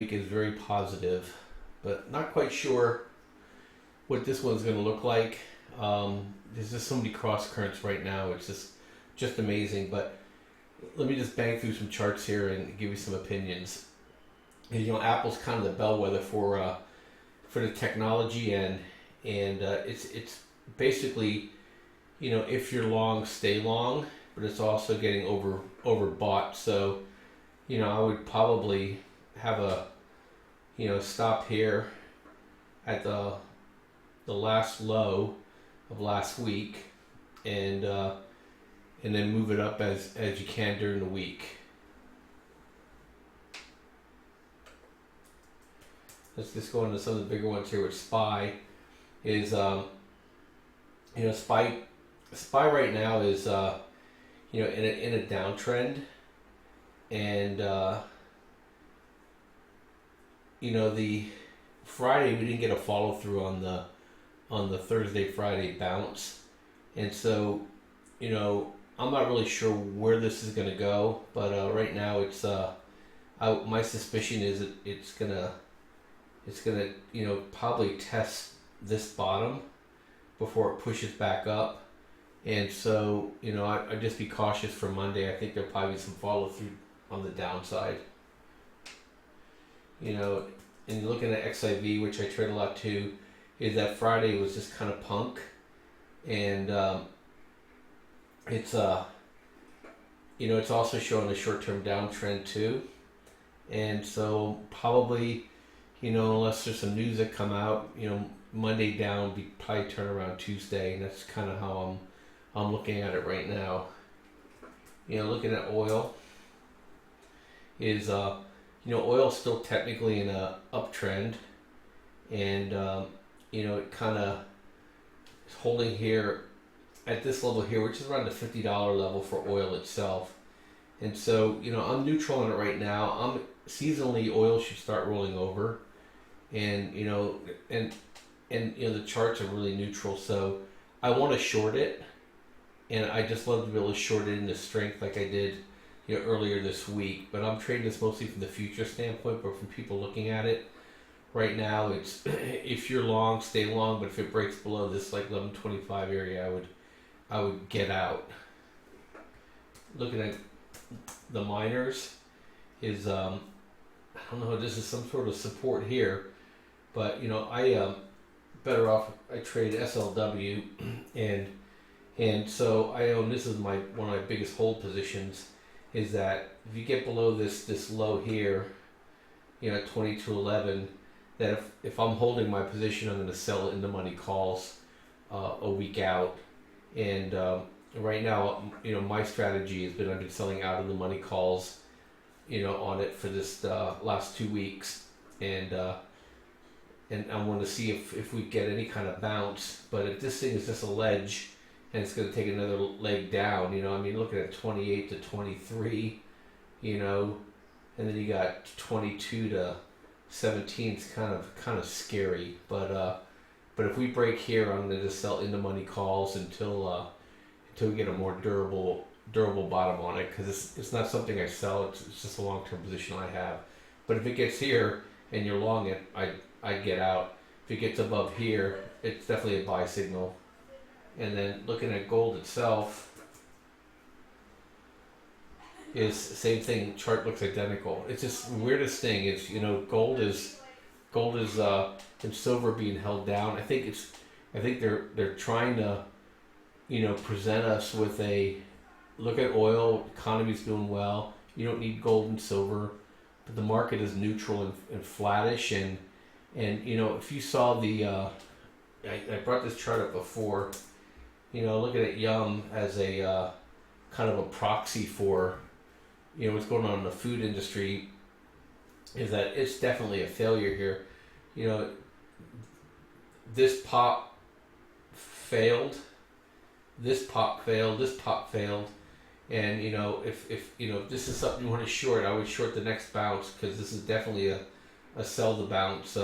week is very positive, but not quite sure what this one's going to look like. There's just so many cross currents right now. It's just amazing. But let me just bang through some charts here and give you some opinions. And, Apple's kind of the bellwether for the technology, and it's basically, if you're long, stay long, but it's also getting overbought. So I would probably have a stop here at the last low of last week, and then move it up as you can during the week. Let's just go into some of the bigger ones here. With SPY is SPY right now is in a downtrend, and the Friday we didn't get a follow through on the Thursday Friday bounce, and so I'm not really sure where this is going to go, but right now it's my suspicion is it's gonna probably test this bottom before it pushes back up, and so I'd just be cautious for Monday. I think there'll probably be some follow through on the downside. And looking at XIV, which I trade a lot too, is that Friday was just kind of punk, and it's also showing a short-term downtrend too, and so probably unless there's some news that come out, Monday down, be probably turn around Tuesday, and that's kind of how I'm looking at it right now. Looking at oil is oil's still technically in a uptrend, and it kind of is holding here at this level here, which is around the $50 level for oil itself. And so I'm neutral on it right now. Seasonally, oil should start rolling over, and the charts are really neutral. So I want to short it, and I just love to be able to short it into strength like I did earlier this week. But I'm trading this mostly from the future standpoint, but from people looking at it right now, it's if you're long, stay long. But if it breaks below this 1125 area, I would get out. Looking at the miners is I don't know, this is some sort of support here, but I better off I trade SLW, and so I own, this is one of my biggest hold positions, is that if you get below this low here, at 2211, that if I'm holding my position, I'm going to sell it into money calls a week out. And right now, my strategy has been I've been selling out of the money calls, on it for this last 2 weeks, and I want to see if we get any kind of bounce. But if this thing is just a ledge and it's going to take another leg down, looking at 28 to 23, and then you got 22 to 17. It's kind of scary, but if we break here, I'm going to just sell into money calls until we get a more durable bottom on it, because it's not something I sell. It's just a long-term position I have. But if it gets here and you're long it, I get out. If it gets above here, it's definitely a buy signal. And then looking at gold itself is the same thing. Chart looks identical. It's just the weirdest thing is gold is and silver being held down. I think they're trying to present us with a look at oil, economy's doing well, you don't need gold and silver, but the market is neutral and flattish, and if you saw the I brought this chart up before, looking at Yum as a kind of a proxy for what's going on in the food industry, is that it's definitely a failure here. This pop failed, this pop failed, this pop failed, and if this is something you want to short, I would short the next bounce, because this is definitely a sell the bounce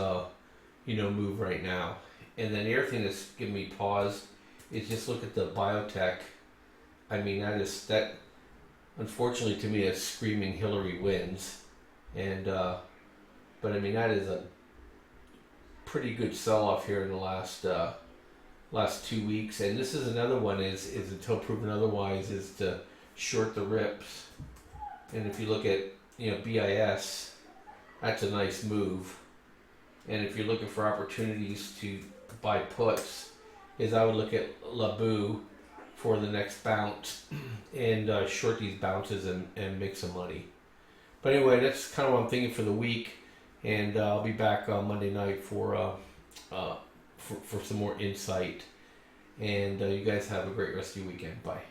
move right now. And then the other thing that's giving me pause is just look at the biotech. That unfortunately to me, it's screaming Hillary wins, and But I mean, that is a pretty good sell-off here in the last 2 weeks. And this is another one is until proven otherwise is to short the rips. And if you look at BIS, that's a nice move. And if you're looking for opportunities to buy puts, I would look at Labu for the next bounce and short these bounces and make some money. But anyway, that's kind of what I'm thinking for the week, and I'll be back on Monday night for some more insight. And you guys have a great rest of your weekend. Bye.